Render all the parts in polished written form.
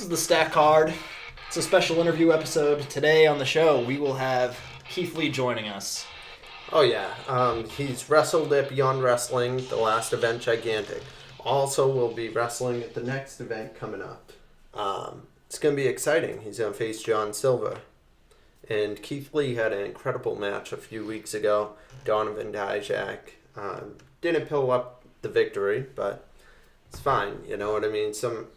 is the Stack Card. It's a special interview episode. Today on the show, we will have Keith Lee joining us. Oh, yeah. He's wrestled at Beyond Wrestling, the last event, Gigantic. Also, will be wrestling at the next event coming up. It's going to be exciting. He's going to face John Silver. And Keith Lee had an incredible match a few weeks ago. Donovan Dijak didn't pull up the victory, but it's fine. You know what I mean? Some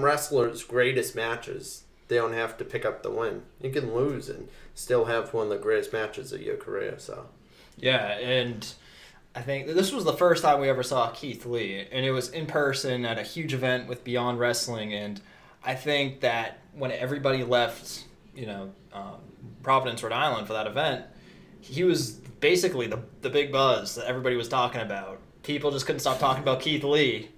wrestlers' greatest matches, they don't have to pick up the win. You can lose and still have one of the greatest matches of your career. So, yeah, and I think this was the first time we ever saw Keith Lee, and it was in person at a huge event with Beyond Wrestling. And I think that when everybody left, Providence, Rhode Island for that event, he was basically the big buzz that everybody was talking about. People just couldn't stop talking about Keith Lee.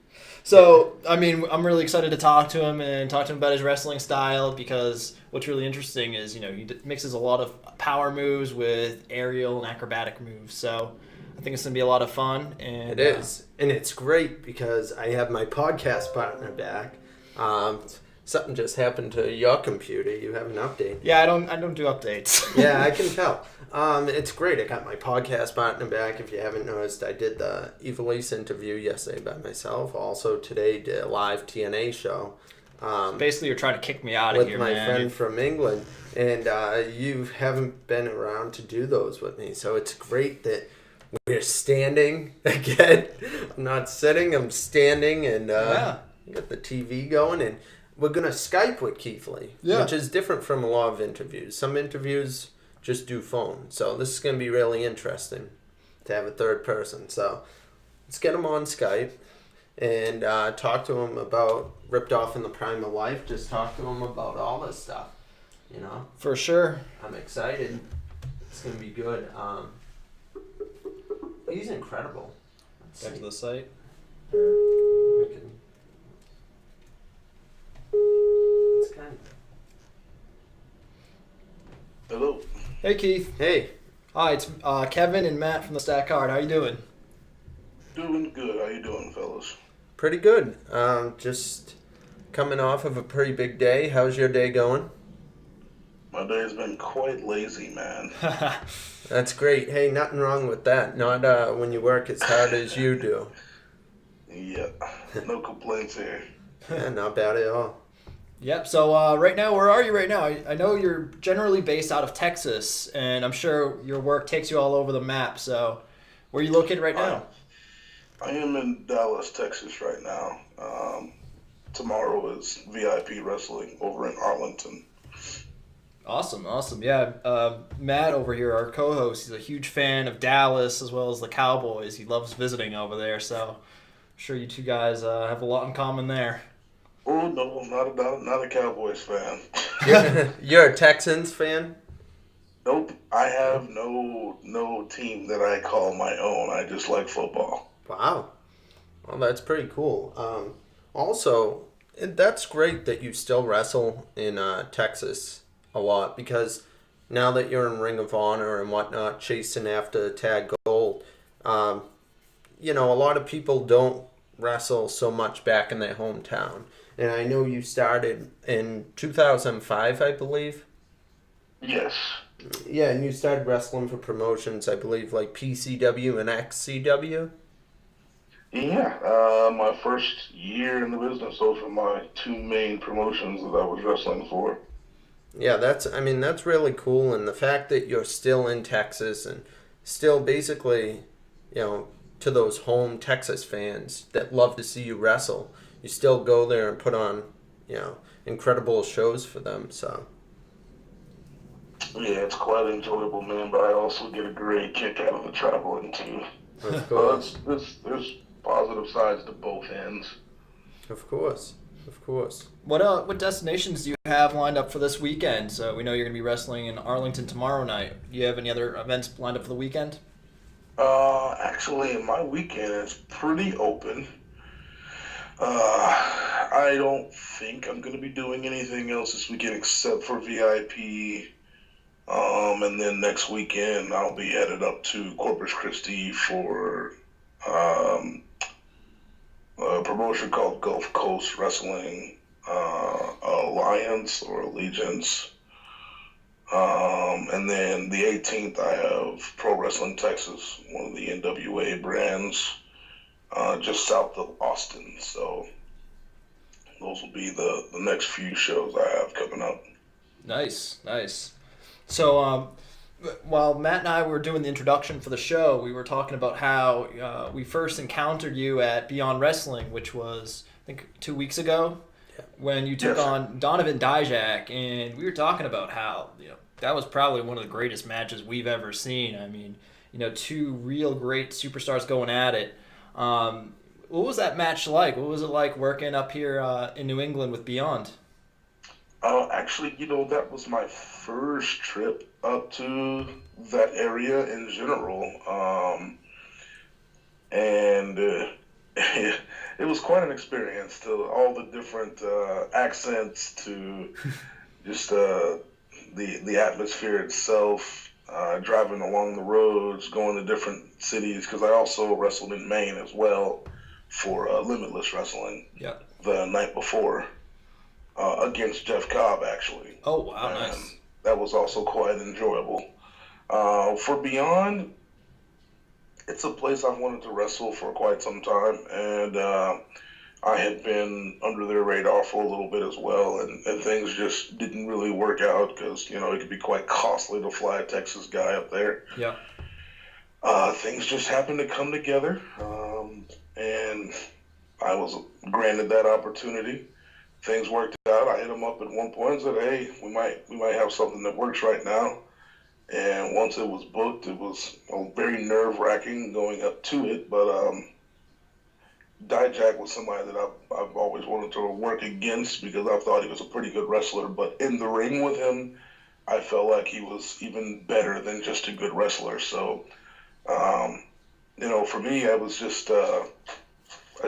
So, I mean, I'm really excited to talk to him and talk to him about his wrestling style, because what's really interesting is, he mixes a lot of power moves with aerial and acrobatic moves. So, I think it's going to be a lot of fun. And it is. And it's great because I have my podcast partner back. Something just happened to your computer. You have an update. Yeah, I don't do updates. Yeah, I can tell. It's great. I got my podcast partner back. If you haven't noticed, I did the Evilise interview yesterday by myself. Also today did a live TNA show. So basically, you're trying to kick me out of here, with my man. friend from England, and you haven't been around to do those with me. So it's great that we're standing again. I'm not sitting. I'm standing, and got the TV going, and we're going to Skype with Keith Lee, which is different from a lot of interviews. Some interviews just do phone. So this is going to be really interesting to have a third person. So let's get him on Skype and talk to him about Ripped Off in the Prime of Life. Just talk to him about all this stuff, For sure. I'm excited. It's going to be good. He's incredible. Back to the site. Hello. Hey, Keith. Hey. Hi, it's Kevin and Matt from the Stack Card. How you doing? Doing good. How you doing, fellas? Pretty good. Just coming off of a pretty big day. How's your day going? My day's been quite lazy, man. That's great. Hey, nothing wrong with that. Not when you work as hard as you do. Yeah. No complaints here. Yeah, not bad at all. Yep. So right now, where are you right now? I know you're generally based out of Texas, and I'm sure your work takes you all over the map. So where are you located right now? I am in Dallas, Texas right now. Tomorrow is VIP wrestling over in Arlington. Awesome. Yeah, Matt over here, our co-host, he's a huge fan of Dallas as well as the Cowboys. He loves visiting over there, so I'm sure you two guys have a lot in common there. Oh, no, not a Cowboys fan. You're a Texans fan? Nope. I have no team that I call my own. I just like football. Wow. Well, that's pretty cool. Also, that's great that you still wrestle in Texas a lot, because now that you're in Ring of Honor and whatnot, chasing after tag gold, a lot of people don't wrestle so much back in their hometown. And I know you started in 2005, I believe. Yes. Yeah, and you started wrestling for promotions, I believe, like PCW and XCW. Yeah, my first year in the business, those were my two main promotions that I was wrestling for. Yeah, that's really cool, and the fact that you're still in Texas and still basically, to those home Texas fans that love to see you wrestle, you still go there and put on, incredible shows for them, so. Yeah, it's quite enjoyable, man, but I also get a great kick out of the traveling, too. Of course. There's positive sides to both ends. Of course. What destinations do you have lined up for this weekend? So we know you're going to be wrestling in Arlington tomorrow night. Do you have any other events lined up for the weekend? Actually, my weekend is pretty open. I don't think I'm going to be doing anything else this weekend except for VIP. And then next weekend I'll be headed up to Corpus Christi for a promotion called Gulf Coast Wrestling Alliance or Allegiance. And then the 18th, I have Pro Wrestling Texas, one of the NWA brands, just south of Austin. So those will be the next few shows I have coming up. Nice, nice. So, while Matt and I were doing the introduction for the show, we were talking about how we first encountered you at Beyond Wrestling, which was, I think, 2 weeks ago, when you took on Donovan Dijak, and we were talking about how, that was probably one of the greatest matches we've ever seen. I mean, two real great superstars going at it. What was that match like? What was it like working up here in New England with Beyond? Actually, that was my first trip up to that area in general. And it was quite an experience, to all the different accents, to just the atmosphere itself, driving along the roads, going to different cities, because I also wrestled in Maine as well for Limitless Wrestling the night before against Jeff Cobb, actually. Oh, wow, and nice. That was also quite enjoyable. For Beyond, it's a place I've wanted to wrestle for quite some time, and I had been under their radar for a little bit as well, and things just didn't really work out because, it could be quite costly to fly a Texas guy up there. Yeah. Things just happened to come together, and I was granted that opportunity. Things worked out. I hit him up at one point and said, "Hey, we might have something that works right now." And once it was booked, it was very nerve-wracking going up to it. But Dijak was somebody that I've always wanted to work against because I thought he was a pretty good wrestler. But in the ring with him, I felt like he was even better than just a good wrestler. So, for me, it was just a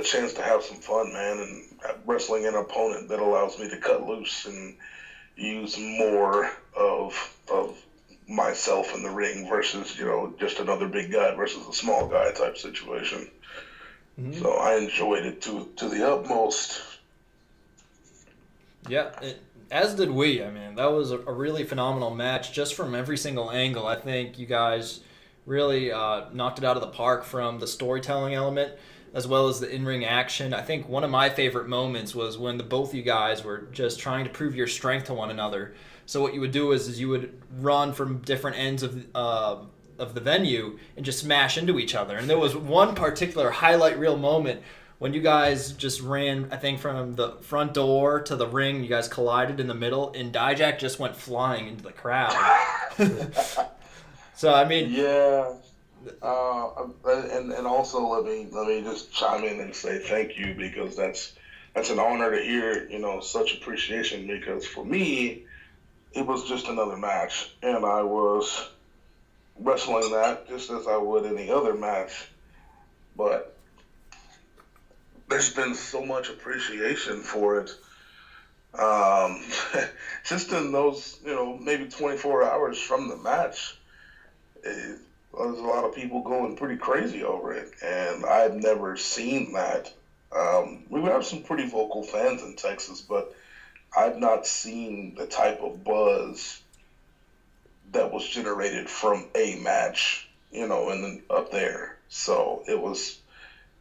chance to have some fun, man, and wrestling an opponent that allows me to cut loose and use more of myself in the ring versus, just another big guy versus a small guy type situation. Mm-hmm. So I enjoyed it to the utmost. Yeah, as did we. I mean, that was a really phenomenal match just from every single angle. I think you guys really knocked it out of the park from the storytelling element as well as the in-ring action. I think one of my favorite moments was when the both of you guys were just trying to prove your strength to one another. So what you would do is you would run from different ends of the venue and just smash into each other. And there was one particular highlight reel moment when you guys just ran, I think, from the front door to the ring. You guys collided in the middle, and Dijak just went flying into the crowd. So, I mean... Yeah. And also let me just chime in and say thank you, because that's an honor to hear, such appreciation, because for me, it was just another match, and I was wrestling that just as I would any other match. But there's been so much appreciation for it. Just in those, maybe 24 hours from the match, there's a lot of people going pretty crazy over it, and I've never seen that. We have some pretty vocal fans in Texas, but I've not seen the type of buzz that was generated from a match, and then up there. So it was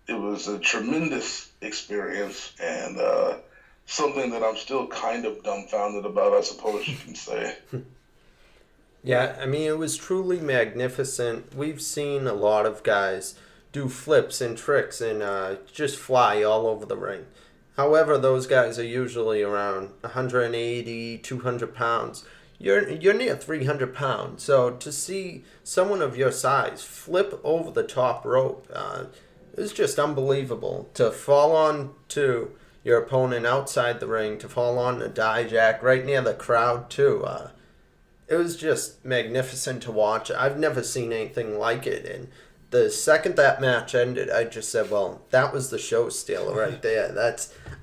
a tremendous experience, and something that I'm still kind of dumbfounded about, I suppose you can say. Yeah, I mean, it was truly magnificent. We've seen a lot of guys do flips and tricks and just fly all over the ring. However, those guys are usually around 180, 200 pounds. You're near 300 pounds. So to see someone of your size flip over the top rope, it was just unbelievable. To fall on to your opponent outside the ring, to fall on a Dijak right near the crowd too. It was just magnificent to watch. I've never seen anything like it. And the second that match ended, I just said, well, that was the show stealer right there.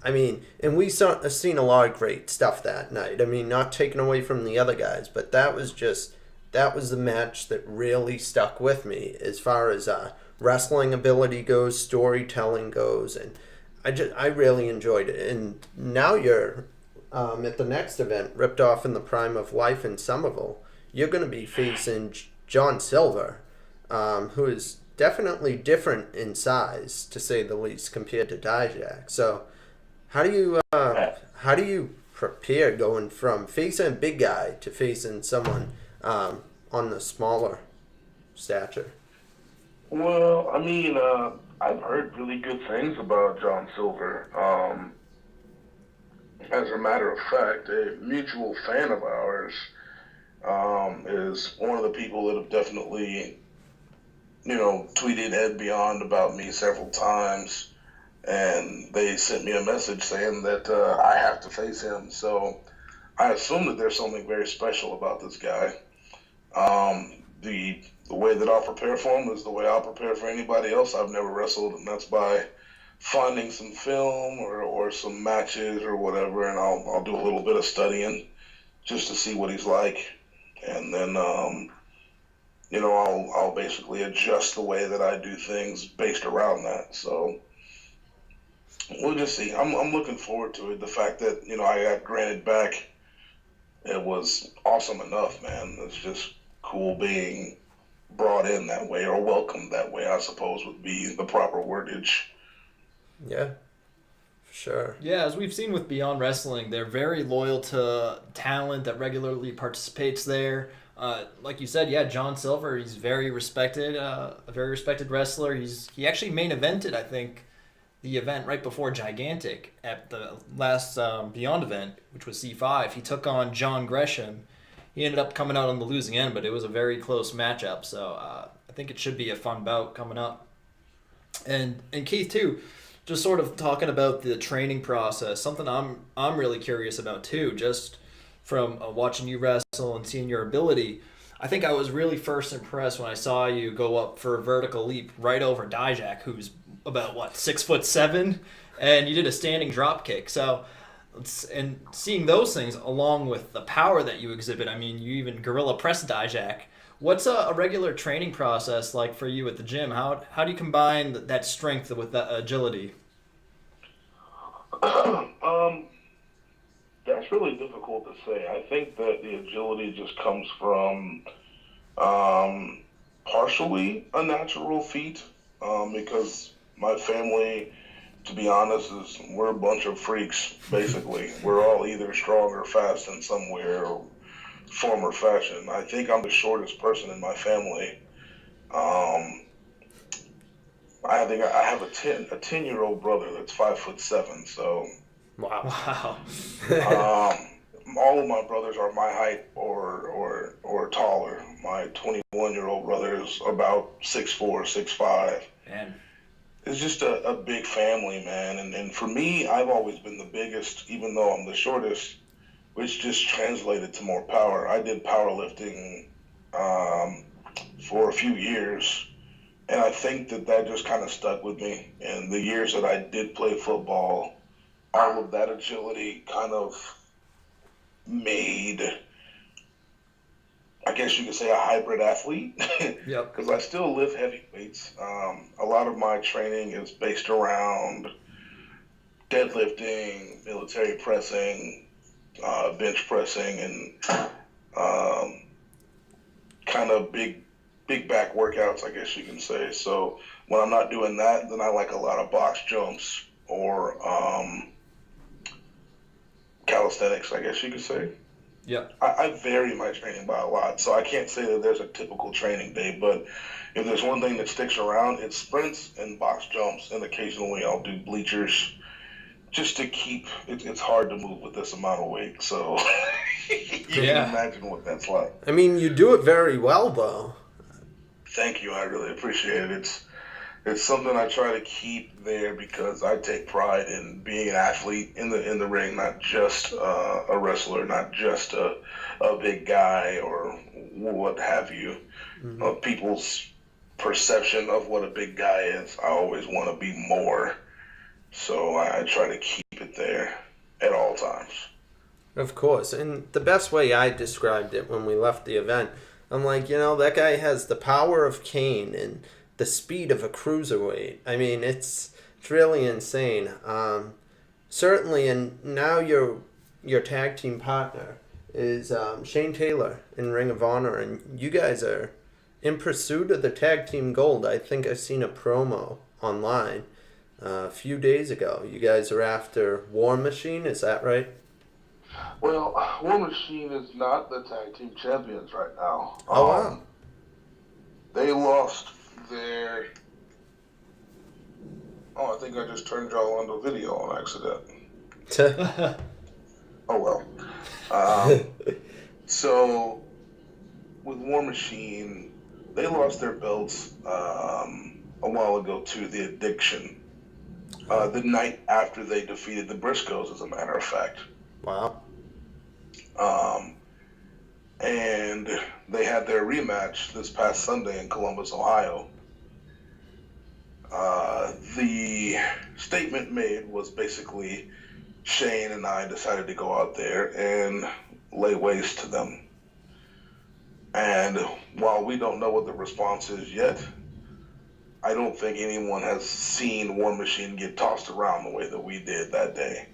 And we seen a lot of great stuff that night. I mean, not taken away from the other guys, but that was the match that really stuck with me as far as wrestling ability goes, storytelling goes. And I really enjoyed it. And now you're at the next event, Ripped Off in the Prime of Life in Somerville. You're going to be facing John Silver, who is definitely different in size, to say the least, compared to Dijak. So, how do you prepare going from facing a big guy to facing someone on the smaller stature? Well, I mean, I've heard really good things about John Silver. As a matter of fact, a mutual fan of ours is one of the people that have definitely, tweeted Ed Beyond about me several times, and they sent me a message saying that I have to face him. So I assume that there's something very special about this guy. The way that I'll prepare for him is the way I'll prepare for anybody else I've never wrestled, and that's by finding some film or some matches or whatever, and I'll do a little bit of studying just to see what he's like, and then I'll basically adjust the way that I do things based around that. So we'll just see. I'm looking forward to it. The fact that I got granted back, it was awesome enough, man. It's just cool being brought in that way, or welcomed that way, I suppose would be the proper wordage. Yeah, for sure. Yeah, as we've seen with Beyond Wrestling, they're very loyal to talent that regularly participates there. Like you said, yeah, John Silver, he's very respected, a very respected wrestler. He actually main evented, I think, the event right before Gigantic at the last Beyond event, which was C5. He took on John Gresham. He ended up coming out on the losing end, but it was a very close matchup. So I think it should be a fun bout coming up. And Keith too, just sort of talking about the training process. Something I'm really curious about too, just from watching you wrestle and seeing your ability. I think I was really first impressed when I saw you go up for a vertical leap right over Dijak, who's about 6'7", and you did a standing drop kick. So. And seeing those things along with the power that you exhibit, I mean, you even gorilla press Dijak. What's a regular training process like for you at the gym? How do you combine that strength with that agility? That's really difficult to say. I think that the agility just comes from partially a natural feat, because my family, to be honest, we're a bunch of freaks, basically. We're all either strong or fast in some way or form or fashion. I think I'm the shortest person in my family. I think I have a 10-year-old brother that's 5'7", so Wow. all of my brothers are my height or taller. My 21-year-old brother is about 6'4", 6'5". Man. It's just a big family, man. And for me, I've always been the biggest, even though I'm the shortest, which just translated to more power. I did powerlifting for a few years, and I think that just kind of stuck with me. And the years that I did play football, all of that agility kind of made, I guess you could say, a hybrid athlete. Yep. Because I still lift heavy weights. A lot of my training is based around deadlifting, military pressing, bench pressing, and kind of big back workouts, I guess you can say. So when I'm not doing that, then I like a lot of box jumps or calisthenics, I guess you could say. Yeah. I vary my training by a lot, so I can't say that there's a typical training day, but if there's one thing that sticks around, it's sprints and box jumps, and occasionally I'll do bleachers just to keep, it's hard to move with this amount of weight, so you can imagine what that's like. I mean, you do it very well, though. Thank you, I really appreciate it. It's something I try to keep there because I take pride in being an athlete in the ring, not just a wrestler, not just a big guy or what have you. Mm-hmm. People's perception of what a big guy is, I always want to be more. So I try to keep it there at all times. Of course. And the best way I described it when we left the event, I'm like, that guy has the power of Kane and the speed of a cruiserweight. I mean, it's It's really insane. Certainly, and now your tag team partner is Shane Taylor in Ring of Honor, and you guys are in pursuit of the tag team gold. I think I've seen a promo online a few days ago. You guys are after War Machine, is that right? Well, War Machine is not the tag team champions right now. Oh, wow. They lost their... Oh, I think I just turned y'all onto video on accident. Oh, well. So, with War Machine, they lost their belts a while ago to the Addiction. The night after they defeated the Briscoes, as a matter of fact. Wow. And they had their rematch this past Sunday in Columbus, Ohio. The statement made was basically Shane and I decided to go out there and lay waste to them. And while we don't know what the response is yet, I don't think anyone has seen War Machine get tossed around the way that we did that day.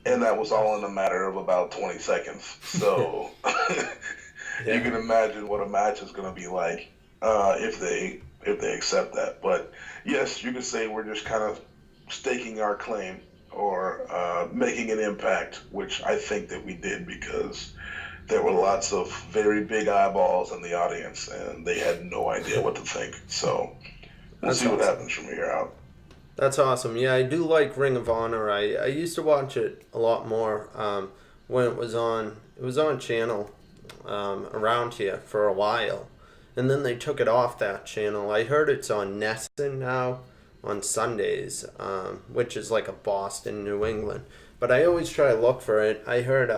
And that was all in a matter of about 20 seconds. So you can imagine what a match is going to be like if they accept that. But yes, you could say we're just kind of staking our claim or making an impact, which I think that we did because there were lots of very big eyeballs in the audience and they had no idea what to think. So we'll see what happens from here out. That's awesome. Yeah, I do like Ring of Honor. I used to watch it a lot more when it was on. It was on channel around here for a while, and then they took it off that channel. I heard it's on Nesson now on Sundays, which is like a Boston, New England. But I always try to look for it. I heard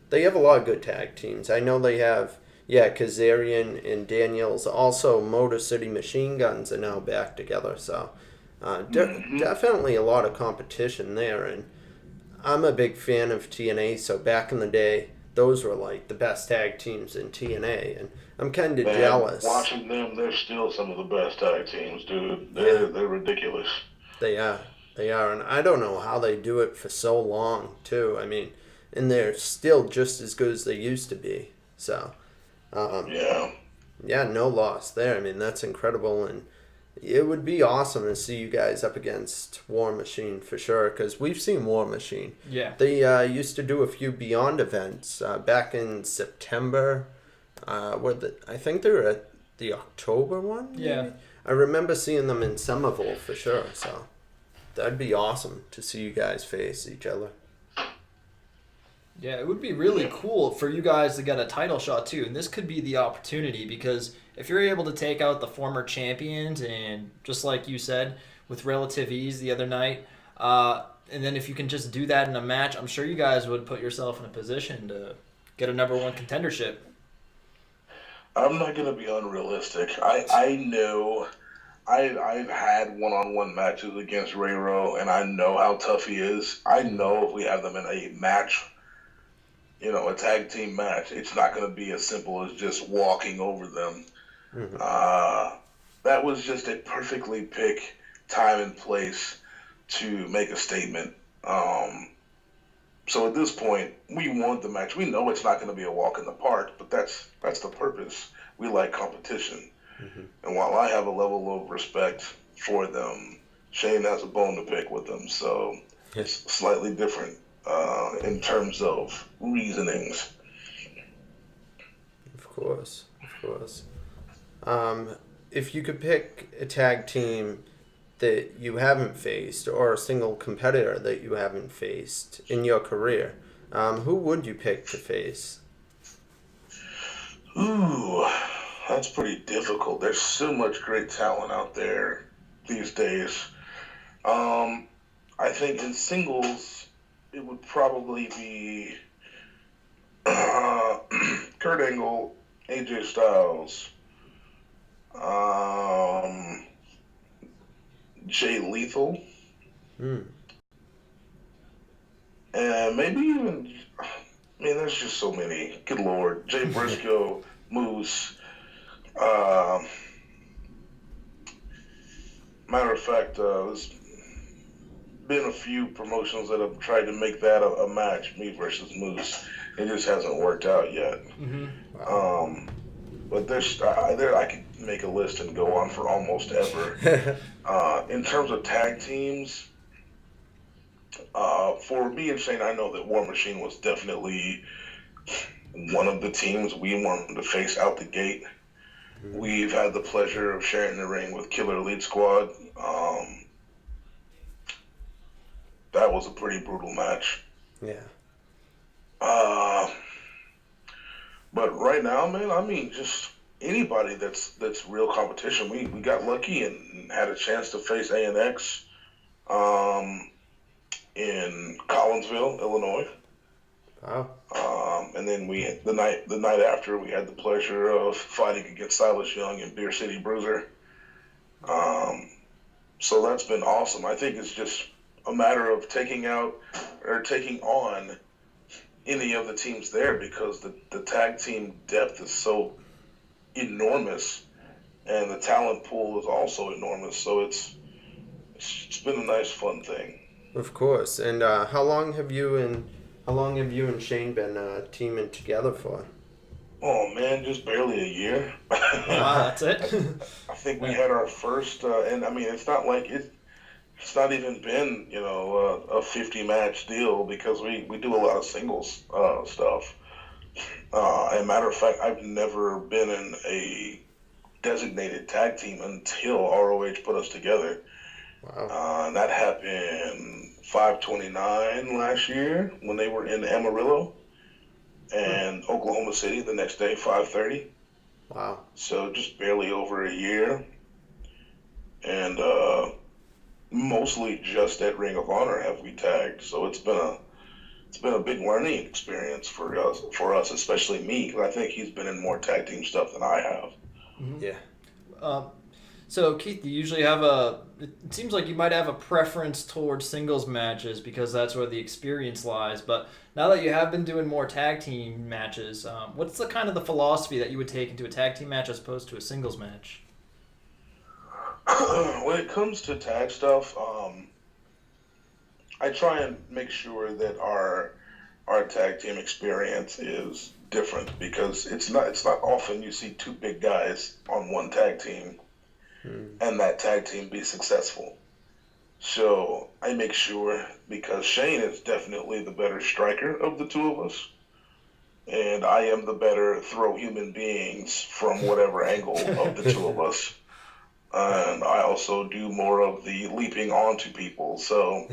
they have a lot of good tag teams. I know they have, Kazarian and Daniels. Also, Motor City Machine Guns are now back together, so... Definitely a lot of competition there, and I'm a big fan of TNA, so back in the day, those were like the best tag teams in TNA, and I'm kind of jealous. Watching them, they're still some of the best tag teams, dude. They're ridiculous. They are, and I don't know how they do it for so long, too. I mean, and they're still just as good as they used to be, so... Yeah, no loss there. I mean, that's incredible, and it would be awesome to see you guys up against War Machine for sure, because we've seen War Machine. Yeah. They used to do a few Beyond events back in September. I think they were at the October one? Maybe? Yeah. I remember seeing them in Somerville for sure, so that'd be awesome to see you guys face each other. Yeah, it would be really cool for you guys to get a title shot too, and this could be the opportunity because if you're able to take out the former champions and just like you said with relative ease the other night, and then if you can just do that in a match, I'm sure you guys would put yourself in a position to get a number one contendership. I'm not going to be unrealistic. I know I've had one-on-one matches against Ray-Ro, and I know how tough he is. I know if we have them in a match, a tag team match, it's not going to be as simple as just walking over them. Mm-hmm. That was just a perfectly picked time and place to make a statement. So at this point, we want the match. We know it's not going to be a walk in the park, but that's the purpose. We like competition. Mm-hmm. And while I have a level of respect for them, Shane has a bone to pick with them. So it's slightly different in terms of reasonings. Of course. If you could pick a tag team that you haven't faced or a single competitor that you haven't faced in your career, who would you pick to face? Ooh, that's pretty difficult. There's so much great talent out there these days. I think in singles, it would probably be Kurt Angle, AJ Styles, Jay Lethal, and maybe even, there's just so many. Good Lord. Jay Briscoe, Moose. Matter of fact, there's been a few promotions that have tried to make that a match, me versus Moose. It just hasn't worked out yet. Wow. But I could make a list and go on for almost ever. In terms of tag teams, for me and Shane, I know that War Machine was definitely one of the teams we wanted to face out the gate. We've had the pleasure of sharing the ring with Killer Elite Squad. That was a pretty brutal match. Yeah. But right now, man, I mean, just anybody that's real competition. We got lucky and had a chance to face ANX in Collinsville, Illinois. Wow. And then the night after, we had the pleasure of fighting against Silas Young in Beer City Bruiser. So that's been awesome. I think it's just a matter of taking on any of the teams there, because the tag team depth is so enormous and the talent pool is also enormous. So it's been a nice, fun thing. Of course. And how long have you and Shane been teaming together for? Oh man, just barely a year. Wow, that's it. I think we had our first, and I mean, it's not like it's not even been, a 50-match deal, because we do a lot of singles stuff. As a matter of fact, I've never been in a designated tag team until ROH put us together. Wow. And that happened 5/29 last year when they were in Amarillo, and Oklahoma City the next day, 5/30. Wow. So just barely over a year. And mostly just at Ring of Honor have we tagged. So it's been a big learning experience for us, especially me, because I think he's been in more tag team stuff than I have. Mm-hmm. Yeah. So Keith, you usually it seems like you might have a preference towards singles matches because that's where the experience lies. But now that you have been doing more tag team matches, what's the kind of the philosophy that you would take into a tag team match as opposed to a singles match? When it comes to tag stuff, I try and make sure that our tag team experience is different, because it's not often you see two big guys on one tag team and that tag team be successful. So I make sure, because Shane is definitely the better striker of the two of us, and I am the better throw human beings from whatever angle of the two of us. And I also do more of the leaping onto people. So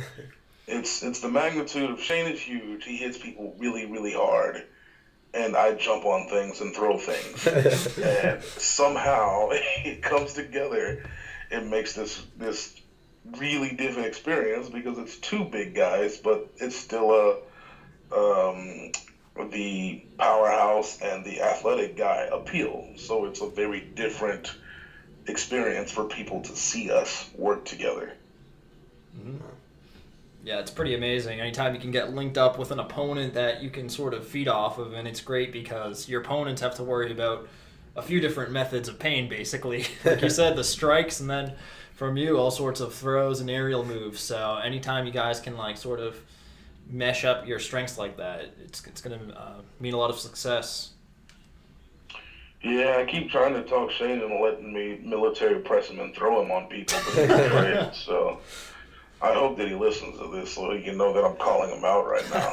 it's the magnitude of Shane is huge. He hits people really, really hard. And I jump on things and throw things. And somehow it comes together. It makes this really different experience, because it's two big guys, but it's still the powerhouse and the athletic guy appeal. So it's a very different experience for people to see us work together. Mm-hmm. Yeah, it's pretty amazing. Anytime you can get linked up with an opponent that you can sort of feed off of, and it's great because your opponents have to worry about a few different methods of pain, basically. Like you said, the strikes, and then from you, all sorts of throws and aerial moves. So anytime you guys can sort of mesh up your strengths like that, it's going to mean a lot of success. Yeah, I keep trying to talk Shane into letting me military press him and throw him on people, but he's afraid. So I hope that he listens to this so he can know that I'm calling him out right now.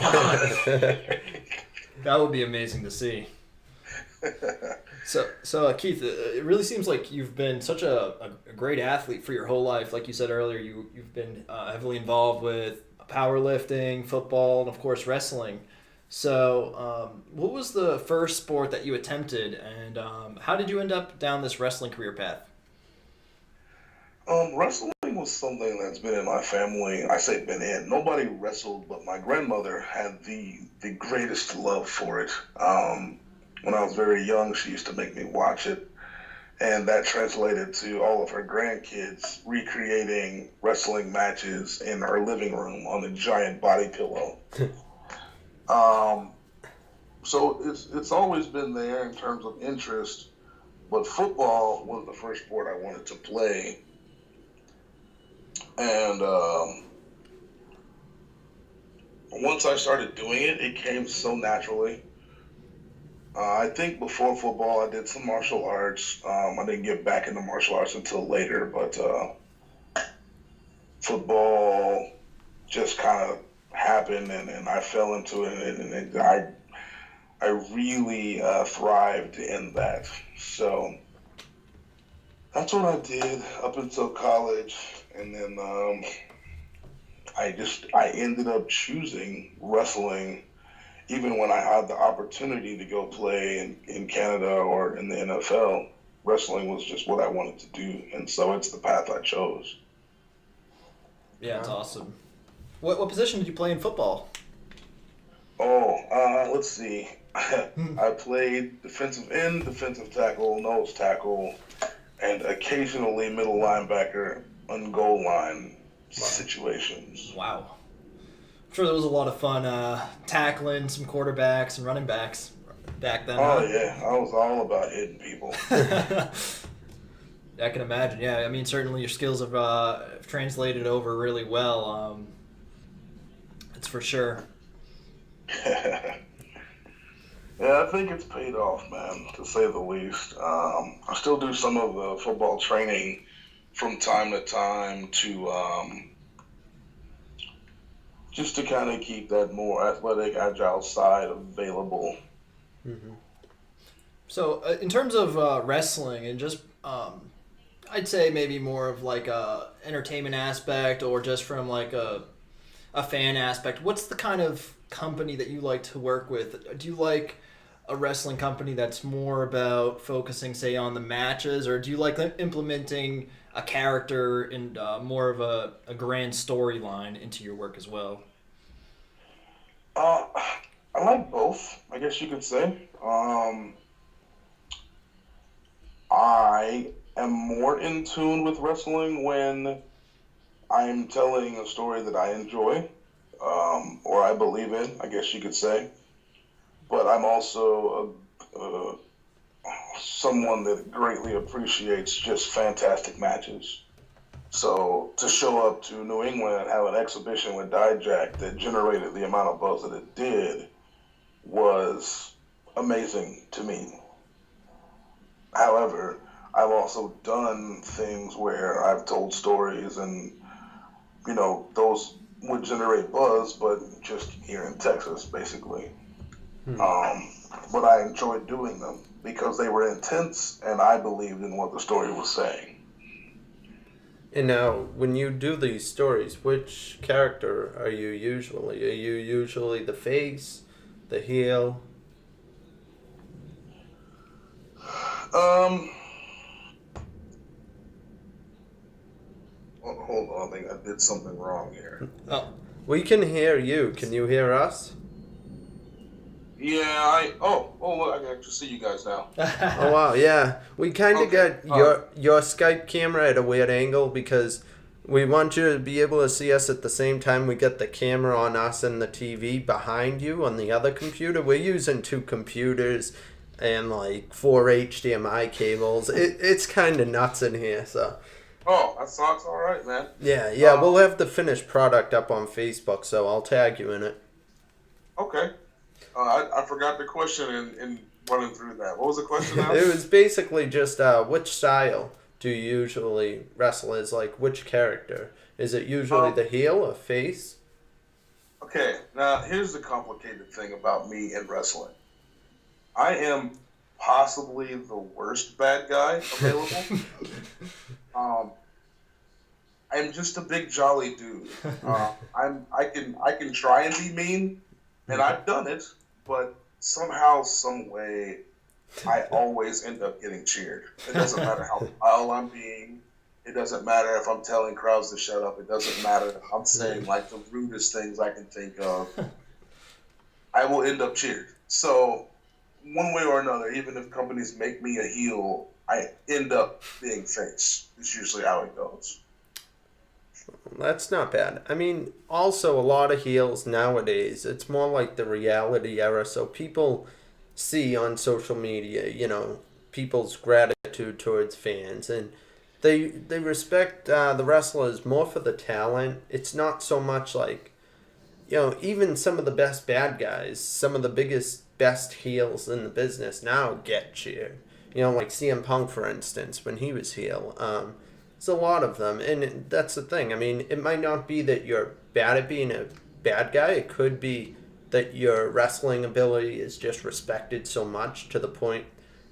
That would be amazing to see. So Keith, it really seems like you've been such a great athlete for your whole life. Like you said earlier, you've been heavily involved with powerlifting, football, and of course wrestling. So what was the first sport that you attempted, and how did you end up down this wrestling career path? Wrestling was something that's been in my family. I say been in. Nobody wrestled, but my grandmother had the greatest love for it. When I was very young, she used to make me watch it, and that translated to all of her grandkids recreating wrestling matches in her living room on a giant body pillow. So it's always been there in terms of interest, but football was the first sport I wanted to play. And once I started doing it, it came so naturally. I think before football, I did some martial arts. I didn't get back into martial arts until later, but football just kind of happened, and I fell into it, and I really thrived in that. So that's what I did up until college, and then I ended up choosing wrestling, even when I had the opportunity to go play in Canada or in the NFL. Wrestling was just what I wanted to do, and so it's the path I chose. Yeah, it's awesome. What position did you play in football? Oh, let's see. I played defensive end, defensive tackle, nose tackle, and occasionally middle linebacker on goal line situations. Wow. I'm sure there was a lot of fun tackling some quarterbacks and running backs back then. Oh, huh? yeah. I was all about hitting people. I can imagine. Yeah, I mean, certainly your skills have translated over really well. That's for sure. Yeah, I think it's paid off, man, to say the least. I still do some of the football training from time to time to just to kind of keep that more athletic, agile side available. Mm-hmm. So, in terms of wrestling and just, I'd say maybe more of like a entertainment aspect or just from like a fan aspect. What's the kind of company that you like to work with? Do you like a wrestling company that's more about focusing, say, on the matches, or do you like implementing a character and more of a grand storyline into your work as well? Uh, I like both, I guess you could say. I am more in tune with wrestling when I'm telling a story that I enjoy, or I believe in, I guess you could say. But I'm also someone that greatly appreciates just fantastic matches. So to show up to New England and have an exhibition with Dijak that generated the amount of buzz that it did was amazing to me. However, I've also done things where I've told stories and, those would generate buzz, but just here in Texas, basically. But I enjoyed doing them because they were intense and I believed in what the story was saying. And now, when you do these stories, which character are you usually? Are you usually the face, the heel? Hold on, I think I did something wrong here. Oh, We can hear you. Can you hear us? Yeah, look, I can actually see you guys now. Oh wow, yeah. We kind of Okay, got your Skype camera at a weird angle because we want you to be able to see us at the same time we get the camera on us and the TV behind you on the other computer. We're using 2 computers and like 4 HDMI cables. It's kind of nuts in here, so. Oh, that sounds all right, man. Yeah, we'll have the finished product up on Facebook, so I'll tag you in it. Okay. I forgot the question in running through that. What was the question now? It was basically just which style do you usually wrestle as? Like, which character? Is it usually the heel or face? Okay, now here's the complicated thing about me in wrestling. I am possibly the worst bad guy available. I'm just a big jolly dude. I can try and be mean, and I've done it, but somehow, some way, I always end up getting cheered. It doesn't matter how foul I'm being. It doesn't matter if I'm telling crowds to shut up. It doesn't matter if I'm saying like the rudest things I can think of. I will end up cheered. So one way or another, even if companies make me a heel, I end up being face. It's usually how it goes. That's not bad. I mean, also a lot of heels nowadays, it's more like the reality era. So people see on social media, people's gratitude towards fans. And They respect the wrestlers more for the talent. It's not so much like, even some of the best bad guys, some of the best heels in the business now get cheered. Like CM Punk, for instance, when he was heel. There's a lot of them, and that's the thing. I mean, it might not be that you're bad at being a bad guy. It could be that your wrestling ability is just respected so much to the point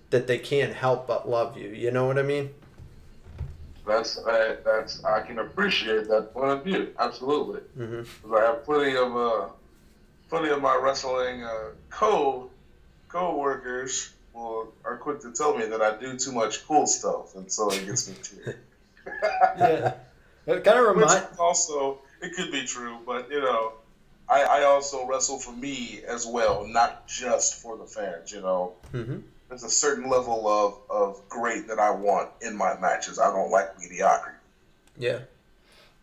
that they can't help but love you. You know what I mean? That's I can appreciate that point of view. Absolutely, Mm-hmm. 'Cause I have plenty of my wrestling co-workers are quick to tell me that I do too much cool stuff, and so it gets me cheered. Yeah. It kind of Which reminds. also, it could be true, but I also wrestle for me as well, not just for the fans. Mm-hmm. There's a certain level of great that I want in my matches. I don't like mediocrity. Yeah.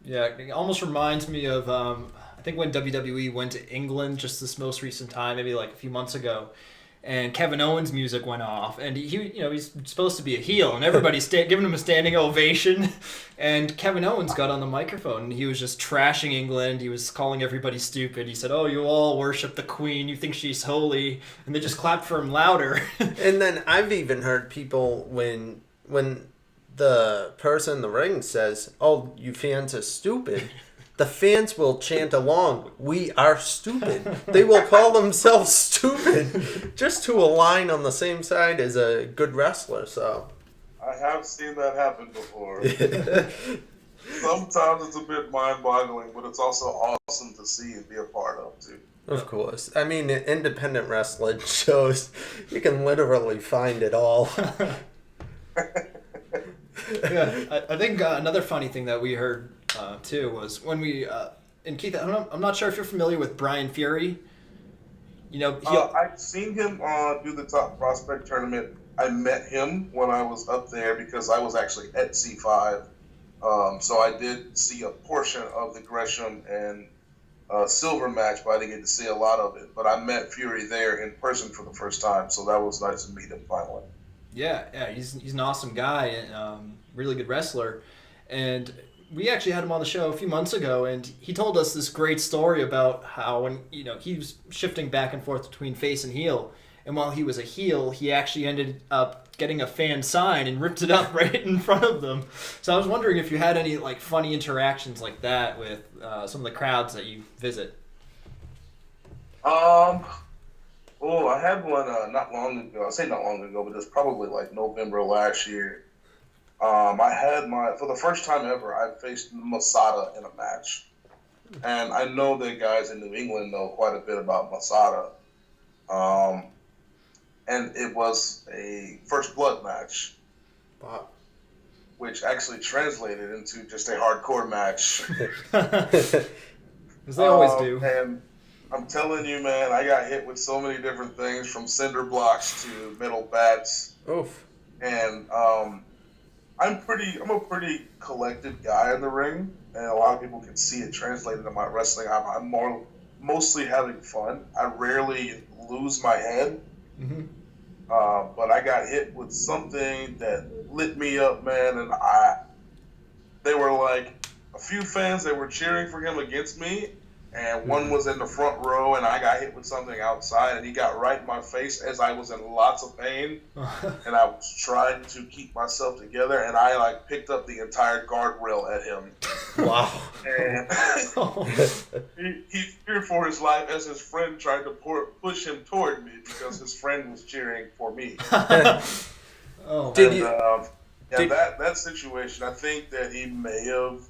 Yeah, it almost reminds me of I think when WWE went to England just this most recent time, maybe like a few months ago, and Kevin Owens' music went off, and he's supposed to be a heel, and everybody's giving him a standing ovation, and Kevin Owens got on the microphone, and he was just trashing England. He was calling everybody stupid. He said, "Oh, you all worship the Queen. You think she's holy," and they just clapped for him louder. And then I've even heard people when the person in the ring says, "Oh, you fans are stupid," the fans will chant along, "We are stupid." They will call themselves stupid just to align on the same side as a good wrestler. So I have seen that happen before. Sometimes it's a bit mind-boggling, but it's also awesome to see and be a part of, too. Of course. I mean, in independent wrestling shows, you can literally find it all. Yeah, I think another funny thing that we heard too was when we and Keith, I'm not sure if you're familiar with Brian Fury. I've seen him do the Top Prospect tournament. I met him when I was up there because I was actually at C5. So I did see a portion of the Gresham and Silver match, but I didn't get to see a lot of it. But I met Fury there in person for the first time, so that was nice to meet him finally. Yeah, he's an awesome guy and really good wrestler. And we actually had him on the show a few months ago, and he told us this great story about how when he was shifting back and forth between face and heel, and while he was a heel, he actually ended up getting a fan sign and ripped it up right in front of them. So I was wondering if you had any like funny interactions like that with some of the crowds that you visit. I had one not long ago. I say not long ago, but it's probably like November last year. I had for the first time ever, I faced Masada in a match. And I know that guys in New England know quite a bit about Masada. And it was a First Blood match. Wow. Which actually translated into just a hardcore match. As they always do. And I'm telling you, man, I got hit with so many different things, from cinder blocks to metal bats. Oof. And I'm a pretty collected guy in the ring, and a lot of people can see it translated in my wrestling. I'm mostly having fun. I rarely lose my head. Mm-hmm. But I got hit with something that lit me up, man, and they were like a few fans that were cheering for him against me, and one was in the front row, and I got hit with something outside, and he got right in my face as I was in lots of pain, and I was trying to keep myself together, and I picked up the entire guardrail at him. Wow. And he feared for his life as his friend tried to push him toward me because his friend was cheering for me. Oh, That situation, I think that he may have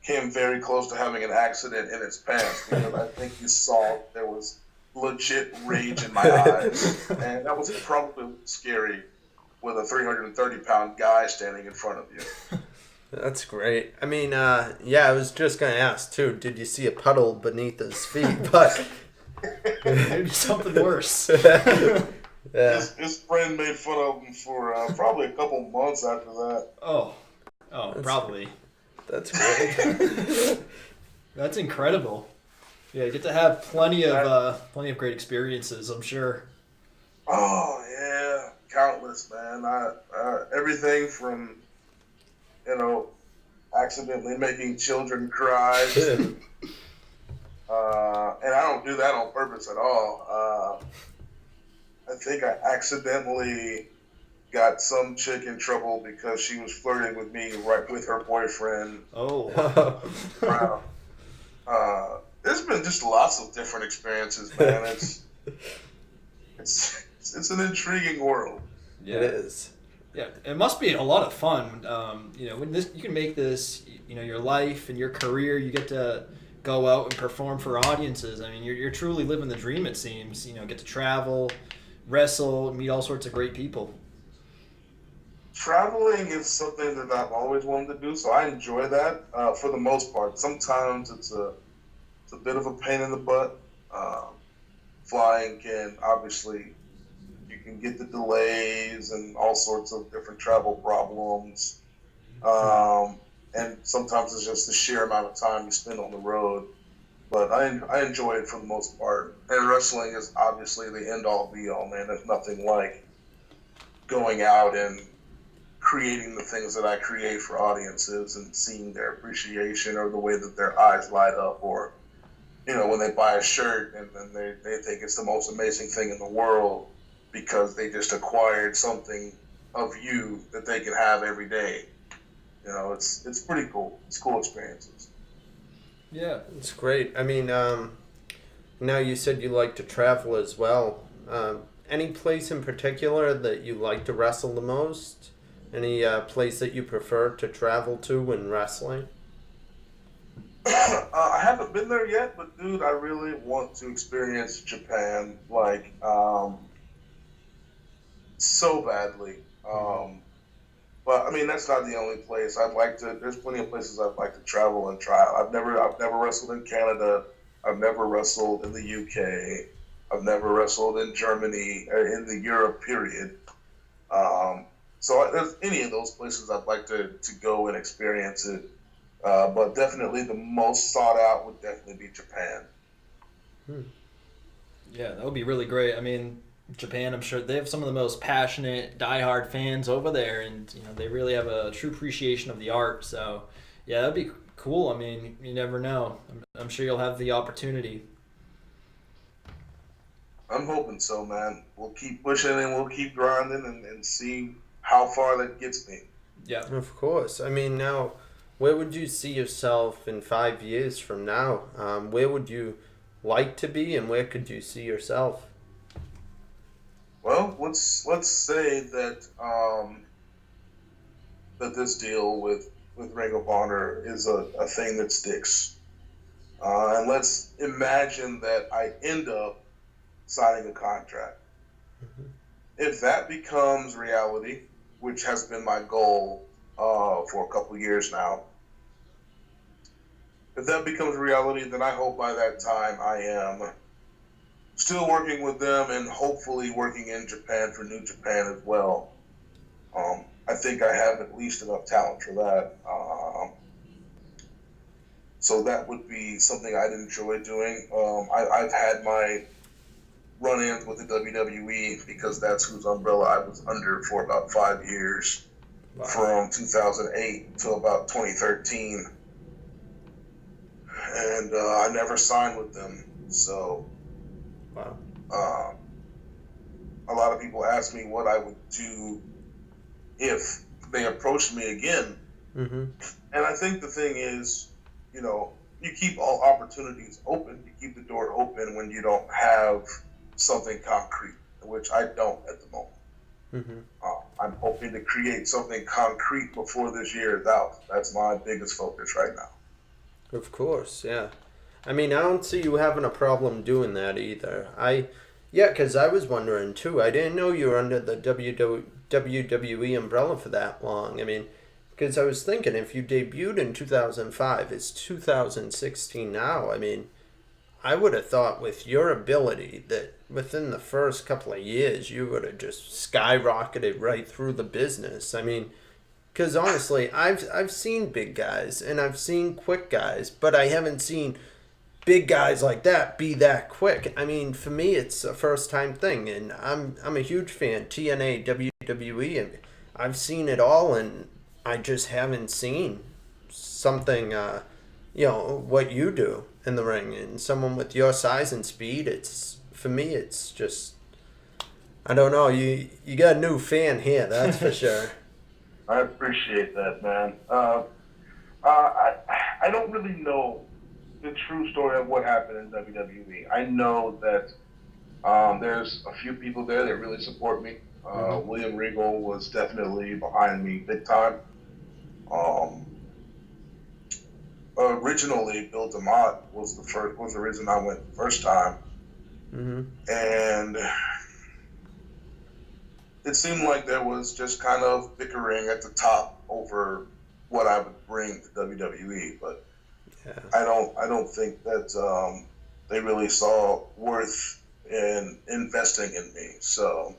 came very close to having an accident in his pants, because I think he saw there was legit rage in my eyes, and that was probably scary with a 330-pound guy standing in front of you. That's great. I mean, I was just going to ask, too, did you see a puddle beneath his feet? But maybe something worse. Yeah. His friend made fun of him for probably a couple months after that. Oh, probably. That's great. That's incredible. Yeah, you get to have plenty of great experiences, I'm sure. Oh yeah, countless. countless, man. Everything from, you know, accidentally making children cry to, and I don't do that on purpose at all. I think I accidentally got some chick in trouble because she was flirting with me right with her boyfriend. Oh. Wow. There's been just lots of different experiences, man. It's an intriguing world. Yeah. It is. Yeah, it must be a lot of fun. When you can make this, your life and your career, you get to go out and perform for audiences. I mean, you're truly living the dream. It seems. Get to travel, wrestle, meet all sorts of great people. Traveling is something that I've always wanted to do, so I enjoy that for the most part. Sometimes it's a bit of a pain in the butt. Flying can obviously, you can get the delays and all sorts of different travel problems. And sometimes it's just the sheer amount of time you spend on the road. But I enjoy it for the most part. And wrestling is obviously the end all be all, man. There's nothing like going out and creating the things that I create for audiences and seeing their appreciation or the way that their eyes light up, or when they buy a shirt and then they think it's the most amazing thing in the world because they just acquired something of you that they can have every day. It's pretty cool. It's cool experiences. Yeah, it's great. I mean, now you said you like to travel as well. Any place in particular that you like to wrestle the most? Any place that you prefer to travel to when wrestling? I haven't been there yet, but dude, I really want to experience Japan, so badly. But I mean, that's not the only place I'd like to. There's plenty of places I'd like to travel and try. I've never wrestled in Canada. I've never wrestled in the UK. I've never wrestled in Germany or in the Europe period. So there's any of those places I'd like to go and experience it. But definitely the most sought out would definitely be Japan. Yeah, that would be really great. I mean, Japan, I'm sure they have some of the most passionate, diehard fans over there, and they really have a true appreciation of the art. So, yeah, that'd be cool. I mean, you never know. I'm sure you'll have the opportunity. I'm hoping so, man. We'll keep pushing and we'll keep grinding and see how far that gets me. Yeah. Of course. I mean, now, where would you see yourself in 5 years from now? Where would you like to be, and where could you see yourself? Well, let's say that that this deal with Ring of Honor is a thing that sticks, and let's imagine that I end up signing a contract. Mm-hmm. If that becomes reality, which has been my goal for a couple years now, if that becomes reality, then I hope by that time I am still working with them and hopefully working in Japan for New Japan as well. I think I have at least enough talent for that. So that would be something I'd enjoy doing. I've had my run-ins with the WWE because that's whose umbrella I was under for about 5 years, wow, from 2008 to about 2013. And I never signed with them. So, wow. A lot of people ask me what I would do if they approached me again. Mm-hmm. And I think the thing is, you keep all opportunities open. You keep the door open when you don't have something concrete, which I don't at the moment. Mm-hmm. I'm hoping to create something concrete before this year is out. That's my biggest focus right now. Of course, yeah. I mean, I don't see you having a problem doing that either. Because I was wondering too. I didn't know you were under the WWE umbrella for that long. I mean, because I was thinking if you debuted in 2005, it's 2016 now. I mean, I would have thought with your ability that within the first couple of years, you would have just skyrocketed right through the business. I mean, because honestly, I've seen big guys and I've seen quick guys, but I haven't seen big guys like that be that quick. I mean, for me, it's a first time thing, and I'm a huge fan. TNA, WWE, and I've seen it all, and I just haven't seen something, what you do in the ring, and someone with your size and speed. It's for me, it's just, I don't know. You got a new fan here, that's for sure. I appreciate that, man. I don't really know the true story of what happened in WWE. I know that there's a few people there that really support me. William Regal was definitely behind me big time. Originally, Bill DeMott was the reason I went the first time, and it seemed like there was just kind of bickering at the top over what I would bring to WWE, but I don't think that they really saw worth in investing in me. So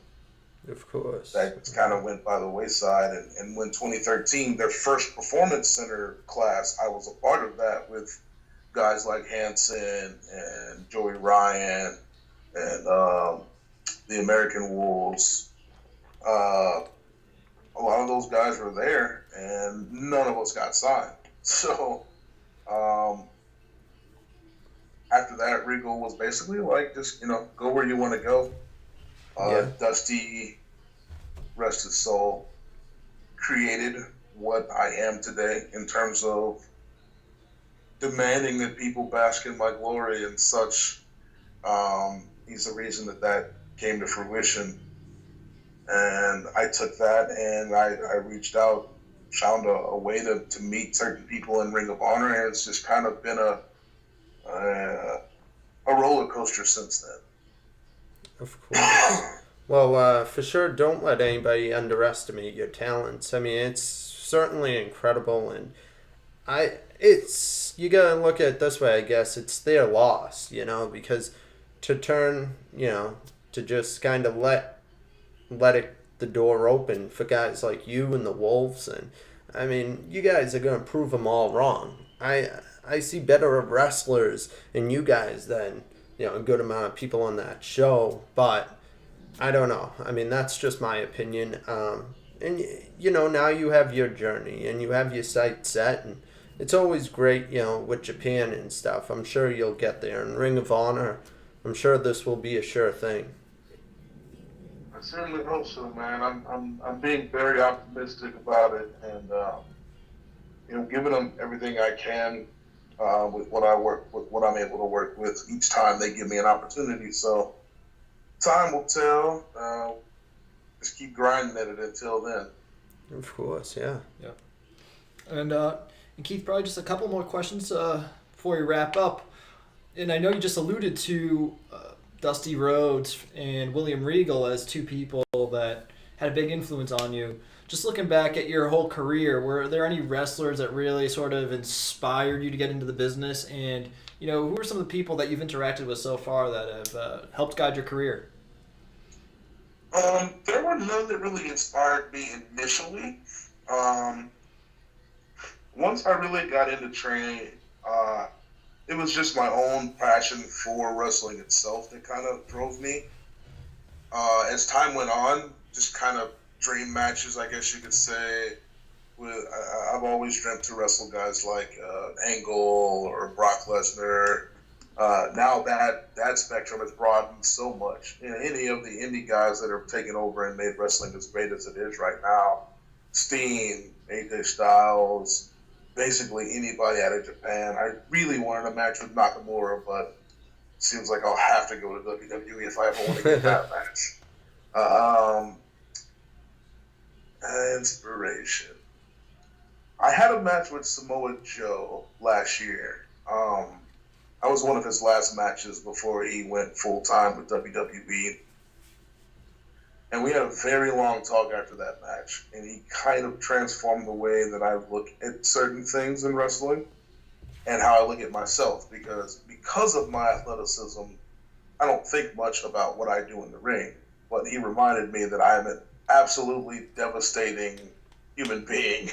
of course that kind of went by the wayside. And when 2013, their first Performance Center class, I was a part of that with guys like Hanson and Joey Ryan and the American Wolves. A lot of those guys were there, and none of us got signed. So after that, Regal was basically like, just, go where you want to go. Dusty, rest his soul, created what I am today in terms of demanding that people bask in my glory and such. He's the reason that came to fruition. And I took that and I reached out, found a way to meet certain people in Ring of Honor, and it's just kind of been a roller coaster since then. Of course. Well, for sure, don't let anybody underestimate your talents. I mean, it's certainly incredible, and you gotta look at it this way, I guess. It's their loss, because to turn, to just kind of let the door open for guys like you and the Wolves, and I mean, you guys are gonna prove them all wrong. I see better wrestlers in you guys than a good amount of people on that show, but I don't know. I mean, that's just my opinion. And now you have your journey and you have your sights set, and it's always great, with Japan and stuff. I'm sure you'll get there. And Ring of Honor, I'm sure this will be a sure thing. I certainly hope so, man. I'm being very optimistic about it, and giving them everything I can with what I'm able to work with each time they give me an opportunity. So time will tell. Just keep grinding at it until then. Of course, yeah. Yeah. And Keith, probably just a couple more questions before we wrap up. And I know you just alluded to Dusty Rhodes and William Regal as two people that had a big influence on you. Just looking back at your whole career, were there any wrestlers that really sort of inspired you to get into the business? And, who are some of the people that you've interacted with so far that have helped guide your career? There were none that really inspired me initially. Once I really got into training, it was just my own passion for wrestling itself that kind of drove me. As time went on, just kind of dream matches, I guess you could say. I've always dreamt to wrestle guys like Angle or Brock Lesnar. Now that spectrum has broadened so much. Any of the indie guys that have taken over and made wrestling as great as it is right now, Steen, AJ Styles, basically anybody out of Japan. I really wanted a match with Nakamura, but it seems like I'll have to go to WWE if I ever want to get that match. Inspiration. I had a match with Samoa Joe last year. I was one of his last matches before he went full-time with WWE. And we had a very long talk after that match. And he kind of transformed the way that I look at certain things in wrestling and how I look at myself. Because of my athleticism, I don't think much about what I do in the ring. But he reminded me that I am an absolutely devastating human being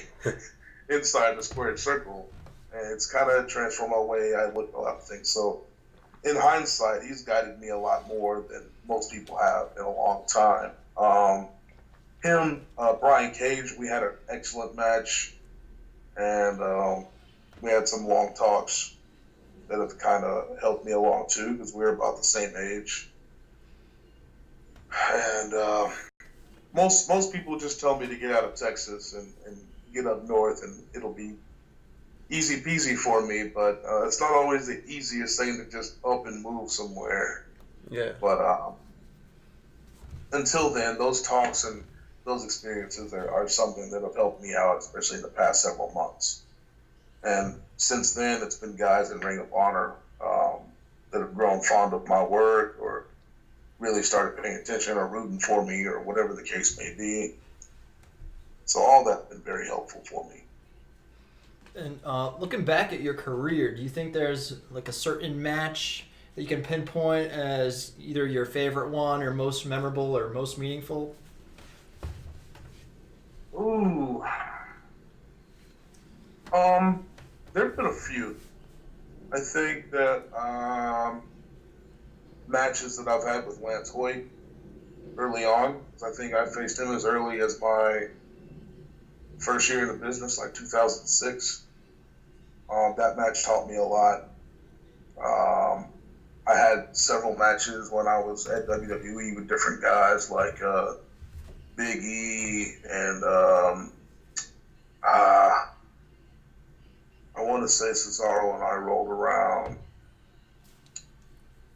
inside the squared circle. and it's kind of transformed my way I look at a lot of things. So, in hindsight, he's guided me a lot more than most people have in a long time. Brian Cage, we had an excellent match, and we had some long talks that have kind of helped me along too, because we're about the same age. And most people just tell me to get out of Texas and get up north, and it'll be easy peasy for me. But it's not always the easiest thing to just up and move somewhere. Yeah. But until then, those talks and those experiences are something that have helped me out, especially in the past several months. And since then, it's been guys in Ring of Honor that have grown fond of my work or really started paying attention or rooting for me or whatever the case may be. So all that's been very helpful for me. And looking back at your career, do you think there's like a certain match that you can pinpoint as either your favorite one or most memorable or most meaningful? Ooh. There've been a few. I think that matches that I've had with Lance Hoyt early on, I think I faced him as early as my first year in the business, like 2006. That match taught me a lot. I had several matches when I was at WWE with different guys like Big E and I want to say Cesaro and I rolled around.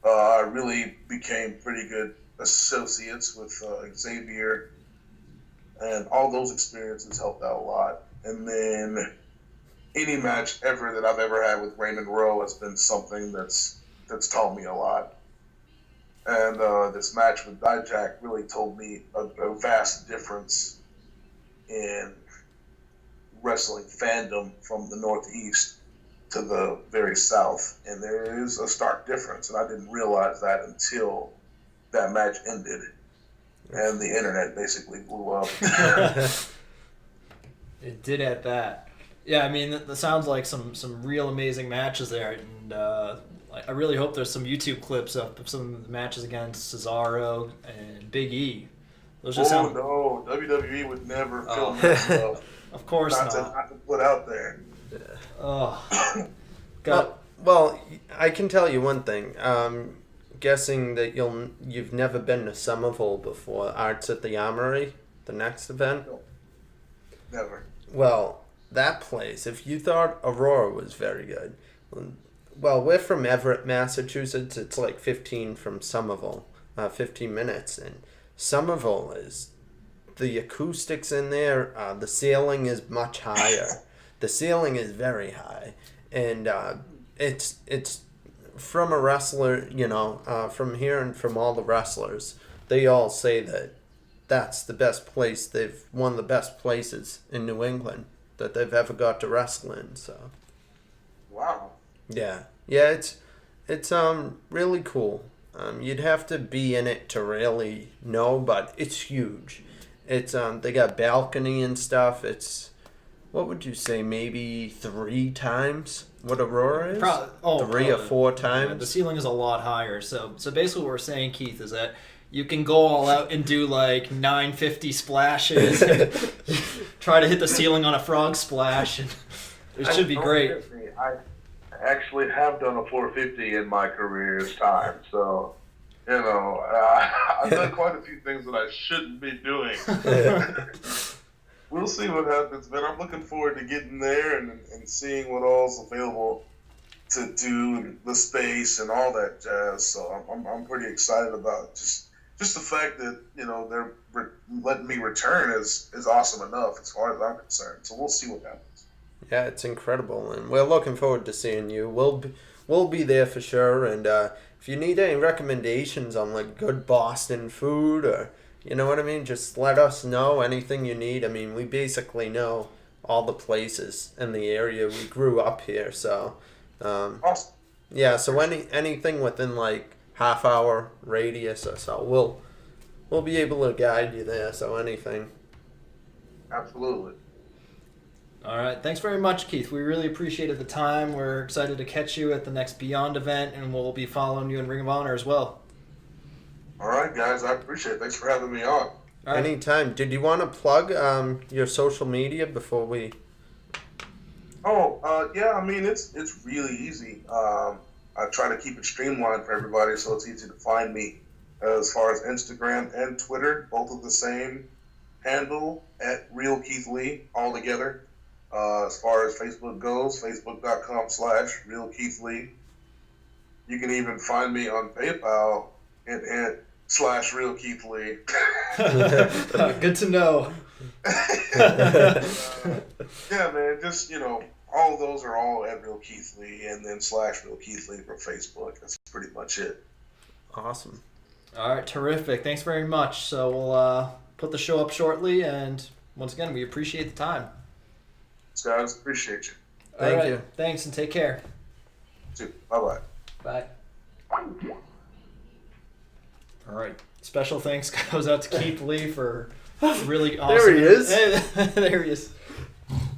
I really became pretty good associates with Xavier, and all those experiences helped out a lot. And then any match ever that I've ever had with Raymond Rowe has been something that's taught me a lot. And this match with Dijak really told me a vast difference in wrestling fandom from the Northeast to the very South. And there is a stark difference, and I didn't realize that until that match ended and the internet basically blew up. It did at that. Yeah, I mean, that sounds like some real amazing matches there, and I really hope there's some YouTube clips up of some of the matches against Cesaro and Big E. Those just sound... no, WWE would never film that stuff. Of course not. Not to put out there. Yeah. Oh. God. Well, I can tell you one thing. Guessing that you've never been to Somerville before. Arts at the Armory, the next event. No. Never. Well, that place. If you thought Aurora was very good, well, we're from Everett, Massachusetts. It's like 15 from Somerville, 15 minutes, and Somerville is. The acoustics in there, the ceiling is much higher. The ceiling is very high, and it's from a wrestler, from hearing from all the wrestlers, they all say that that's the best place. One of the best places in New England that they've ever got to wrestle in. So, wow. Yeah, it's really cool. You'd have to be in it to really know, but it's huge. It's they got balcony and stuff. It's, what would you say, maybe 3 times what Aurora is? 3 or 4 times. Yeah, the ceiling is a lot higher. So basically what we're saying, Keith, is that you can go all out and do like 950 splashes and try to hit the ceiling on a frog splash, and it should be great. I actually have done a 450 in my career's time, so I've done quite a few things that I shouldn't be doing. We'll see what happens, man. I'm looking forward to getting there and seeing what all's available to do, and the space and all that jazz. So I'm pretty excited about just the fact that they're letting me return is awesome enough as far as I'm concerned. So we'll see what happens. Yeah, it's incredible, and we're looking forward to seeing you. We'll be there for sure, and if you need any recommendations on like good Boston food, or you know what I mean, just let us know. Anything you need. I mean, we basically know all the places in the area. We grew up here, so Awesome. yeah. So anything within like half-hour radius or so, we'll be able to guide you there. So anything. Absolutely. All right. Thanks very much, Keith. We really appreciated the time. We're excited to catch you at the next Beyond event, and we'll be following you in Ring of Honor as well. All right, guys. I appreciate it. Thanks for having me on. All right. Anytime. Did you want to plug your social media before we... Yeah, I mean, it's really easy. I try to keep it streamlined for everybody so it's easy to find me. As far as Instagram and Twitter, both of the same handle at Real Keith Lee, all together. As far as Facebook goes, facebook.com/Real Keith Lee. You can even find me on PayPal at /Real Keith Lee. Good to know. Yeah, man, just, all of those are all at Real Keith Lee, and then /Real Keith Lee for Facebook. That's pretty much it. Awesome. All right, terrific. Thanks very much. So we'll put the show up shortly, and once again, we appreciate the time. Guys, appreciate you. Thank you. Thanks, and take care. Bye-bye. Bye. All right. Special thanks goes out to Keith Lee for really awesome. There he is. There he is.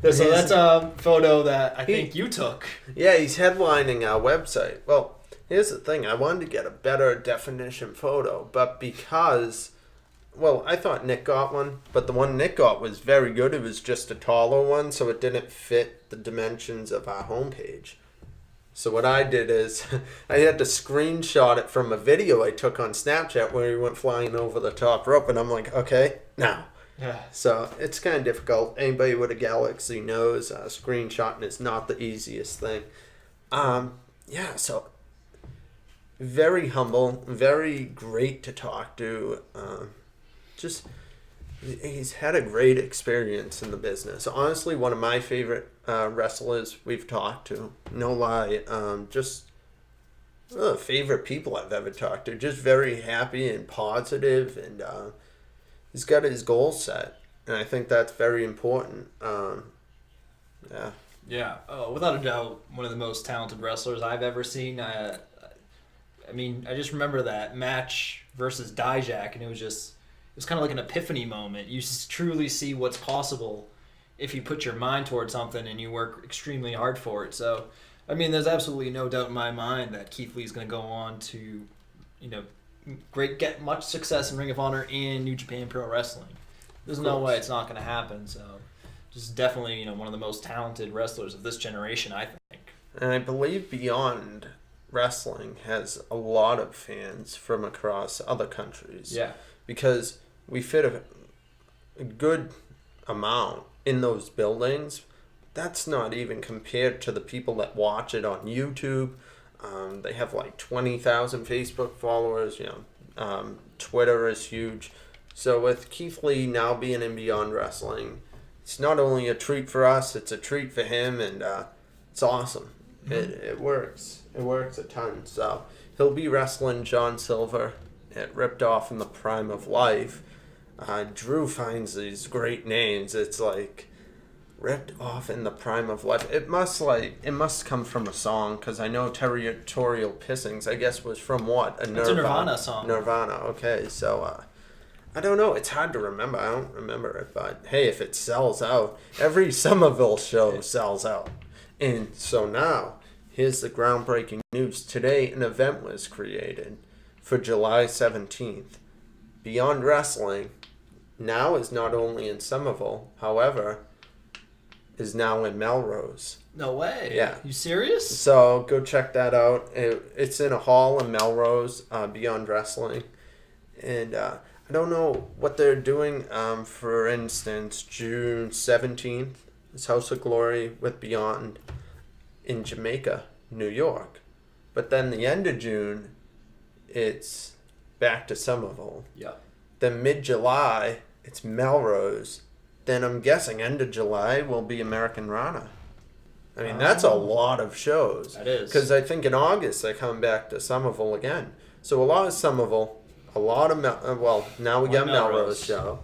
So that's a photo that I think you took. Yeah, he's headlining our website. Well, here's the thing. I wanted to get a better definition photo, but because, well, I thought Nick got one, but the one Nick got was very good. It was just a taller one, so it didn't fit the dimensions of our homepage. So what I did is I had to screenshot it from a video I took on Snapchat where he went flying over the top rope, and I'm like, okay, now. Yeah. So it's kind of difficult. Anybody with a Galaxy knows screenshotting is not the easiest thing. Yeah, so very humble, very great to talk to. He's had a great experience in the business. Honestly, one of my favorite wrestlers we've talked to. No lie. Favorite people I've ever talked to. Just very happy and positive, and he's got his goals set, and I think that's very important. Yeah. Yeah, without a doubt, one of the most talented wrestlers I've ever seen. I just remember that match versus Dijak, and it was kind of like an epiphany moment. You truly see what's possible if you put your mind towards something and you work extremely hard for it. So, there's absolutely no doubt in my mind that Keith Lee's going to go on to, get much success in Ring of Honor and New Japan Pro Wrestling. There's no way it's not going to happen. So, just definitely, one of the most talented wrestlers of this generation, I think. And I believe Beyond Wrestling has a lot of fans from across other countries. Yeah. Because we fit a good amount in those buildings. That's not even compared to the people that watch it on YouTube. They have like 20,000 Facebook followers. Twitter is huge. So with Keith Lee now being in Beyond Wrestling, it's not only a treat for us, it's a treat for him, and it's awesome. Mm-hmm. It works. It works a ton. So he'll be wrestling John Silver at Ripped Off in the Prime of Life. Drew finds these great names. It's like Ripped Off in the Prime of Life. It must come from a song, because I know Territorial Pissings, I guess, was from what? It's a Nirvana song. Nirvana, okay. So I don't know. It's hard to remember. I don't remember it, but hey, if it sells out, every Somerville show sells out. And so now, here's the groundbreaking news. Today, an event was created for July 17th. Beyond Wrestling now is not only in Somerville, however, is now in Melrose. No way. Yeah. You serious? So go check that out. It's in a hall in Melrose, Beyond Wrestling. And I don't know what they're doing. For instance, June 17th is House of Glory with Beyond in Jamaica, New York. But then the end of June, it's back to Somerville. Yeah. Then mid-July, it's Melrose. Then I'm guessing end of July will be American Rana. That's a lot of shows. That is. Because I think in August they come back to Somerville again. So a lot of Somerville, a lot of now we got Melrose show,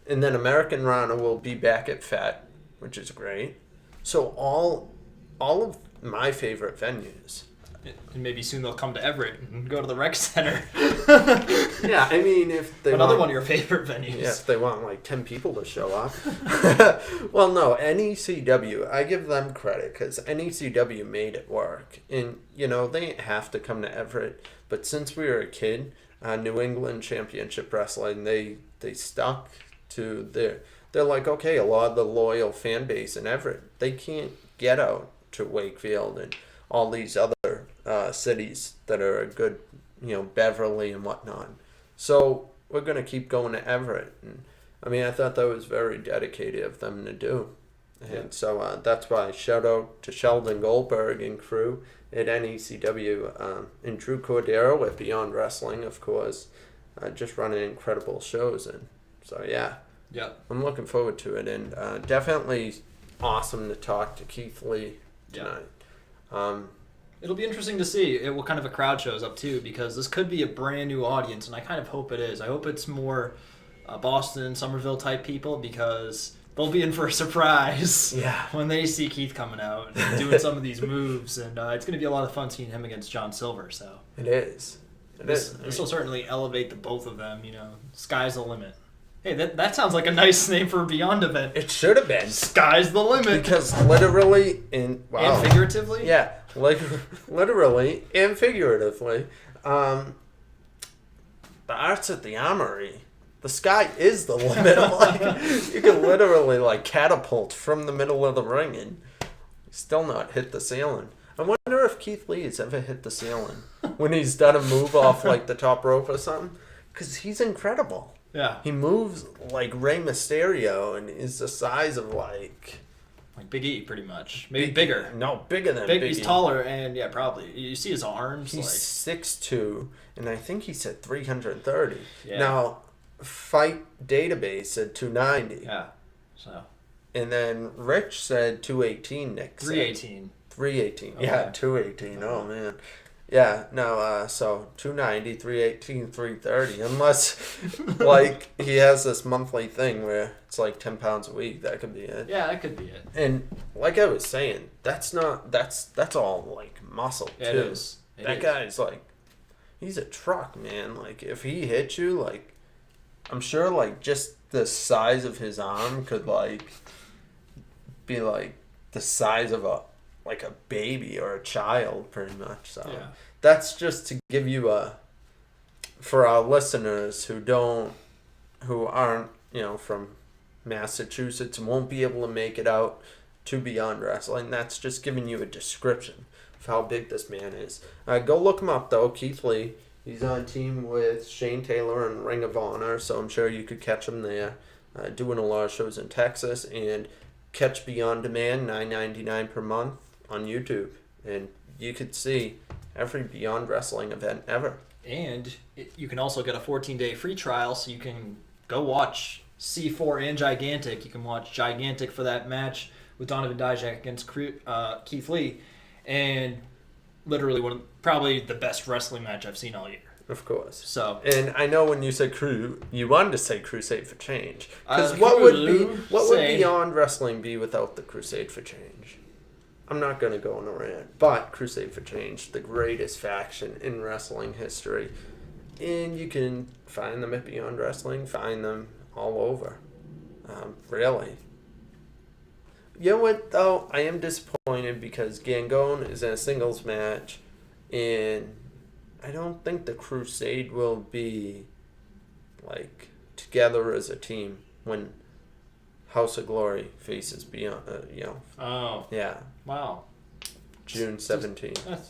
and then American Rana will be back at FET, which is great. So all of my favorite venues, And maybe soon they'll come to Everett and go to the rec center. Yeah, I mean, if they Another want, one of your favorite venues. Yeah, if they want like 10 people to show up. Well, no, NECW, I give them credit because NECW made it work. And, you know, they didn't have to come to Everett. But since we were a kid, New England Championship Wrestling, they stuck to they're like, okay, a lot of the loyal fan base in Everett, they can't get out to Wakefield and all these other cities that are a good, you know, Beverly and whatnot. So we're going to keep going to Everett. And I mean, I thought that was very dedicated of them to do. And so that's why shout out to Sheldon Goldberg and crew at NECW and Drew Cordero at Beyond Wrestling, of course, just running incredible shows. And so, yeah, I'm looking forward to it. And definitely awesome to talk to Keith Lee tonight. It'll be interesting to see what kind of a crowd shows up too, because this could be a brand new audience, and I kind of hope it is. I hope it's more Boston, Somerville type people, because they'll be in for a surprise when they see Keith coming out and doing some of these moves, and it's going to be a lot of fun seeing him against John Silver. So it is. This will certainly elevate the both of them. You know, sky's the limit. Hey, that sounds like a nice name for a Beyond event. It should have been. Sky's the limit. Because literally and figuratively? Yeah, like literally and figuratively. The Arts at the Armory. The sky is the limit. Like, you can literally like catapult from the middle of the ring and still not hit the ceiling. I wonder if Keith Lee has ever hit the ceiling when he's done a move off like the top rope or something. Because he's incredible. Yeah. He moves like Rey Mysterio and is the size of like Big E, pretty much. Maybe bigger. No, bigger than Big E. He's taller, and yeah, probably. You see his arms. He's 6'2", and I think he said 330. Yeah. Now, Fight Database said 290. Yeah. So. And then Rich said 218. Nick said 318. 318. Okay. Yeah, 218. Oh man. Yeah, no, so 290, 318, 330. Unless, like, he has this monthly thing where it's like 10 pounds a week. That could be it. Yeah, that could be it. And like I was saying, that's all, like, muscle, too. It is. That guy's, like, he's a truck, man. Like, if he hit you, like, I'm sure, like, just the size of his arm could, like, be, like, the size of a baby or a child, pretty much. So that's just to give you for our listeners who aren't, you know, from Massachusetts and won't be able to make it out to Beyond Wrestling, that's just giving you a description of how big this man is. Go look him up, though, Keith Lee. He's on team with Shane Taylor and Ring of Honor, so I'm sure you could catch him there, doing a lot of shows in Texas, and catch Beyond Demand, $9.99 per month on YouTube, and you could see every Beyond Wrestling event ever. And you can also get a 14-day free trial, so you can go watch C4 and Gigantic. You can watch Gigantic for that match with Donovan Dijak against Keith Lee, and literally probably the best wrestling match I've seen all year. Of course. So, and I know when you said you wanted to say Crusade for Change, because what would Beyond Wrestling be without the Crusade for Change? I'm not going to go on a rant, but Crusade for Change, the greatest faction in wrestling history. And you can find them at Beyond Wrestling, find them all over. Really. You know what, though? I am disappointed because Gangone is in a singles match, and I don't think the Crusade will be, like, together as a team when House of Glory faces Beyond, Oh. Yeah. Wow. June 17th.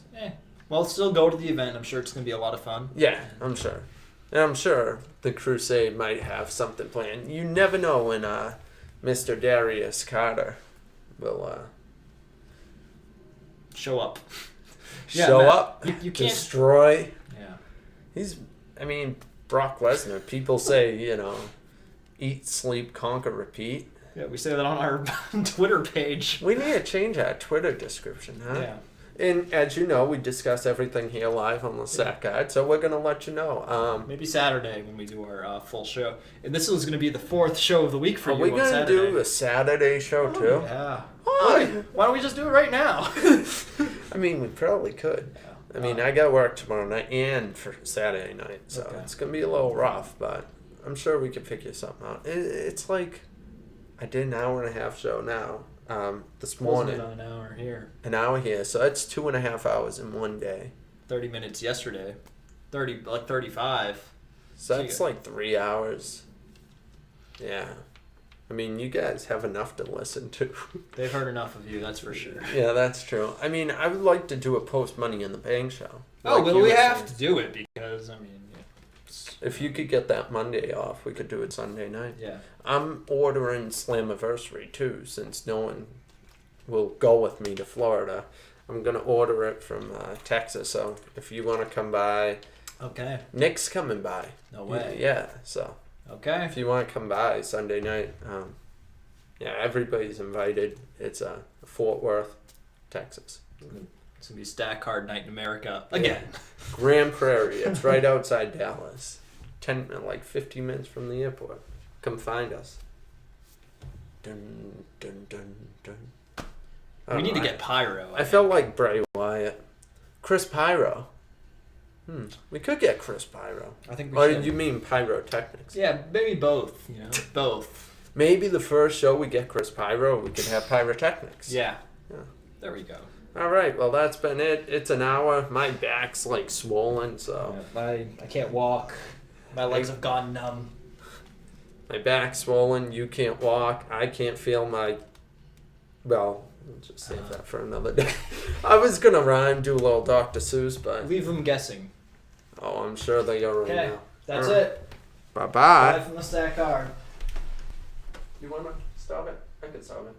Well, still go to the event. I'm sure it's going to be a lot of fun. Yeah, I'm sure. And I'm sure the Crusade might have something planned. You never know when Mr. Darius Carter will show up. Show up, you can't destroy. Yeah. Brock Lesnar. People say, eat, sleep, conquer, repeat. Yeah, we say that on our Twitter page. We need to change our Twitter description, huh? Yeah. And as you know, we discuss everything here live on the Sack Guide, so we're going to let you know. Maybe Saturday when we do our full show. And this is going to be the fourth show of the week for you on Saturday. Are we going to do a Saturday show, too? Yeah. Why don't we just do it right now? We probably could. I mean, I got work tomorrow night and for Saturday night, so Okay. it's gonna be a little rough, but I'm sure we can figure something out. It's like I did an hour and a half show now. This morning, Wasn't it an hour here? an hour here, so it's 2.5 hours in one day. 30 minutes yesterday. 35. So that's like 3 hours. Yeah. I mean, you guys have enough to listen to. They've heard enough of you, that's for sure. Yeah, that's true. I mean, I would like to do a post Money in the Bank show. Oh, Like well, you we were have saying. to do it because, I mean, If you could get that Monday off, we could do it Sunday night. yeah. I'm ordering Slammiversary too, since no one will go with me to Florida. I'm gonna order it from Texas. So if you want to come by, Okay. Nick's coming by. No way. Yeah. So Okay. if you want to come by Sunday night, yeah, everybody's invited. It's Fort Worth, Texas. It's going to be Stack Card Night in America again. Grand Prairie. It's right outside Dallas. 15 minutes from the airport. Come find us. Dun, dun, dun, dun. We need to get Pyro. I felt like Bray Wyatt. Chris Pyro. We could get Chris Pyro. I think we Or should. you mean pyrotechnics? Yeah, maybe both. Both. Maybe the first show we get Chris Pyro, we could have pyrotechnics. Yeah. Yeah. There we go. All right. Well, that's been it. It's an hour. My back's like swollen, so I can't walk. My legs have gone numb. my back's swollen. You can't walk. I can't feel my. Well, we'll just save that for another day. I was gonna rhyme, do a little Dr. Seuss, but Leave them guessing. I'm sure they already Okay. know. That's All right. it. Bye bye. Bye from the Stack Card. You wanna stop it? I can stop it.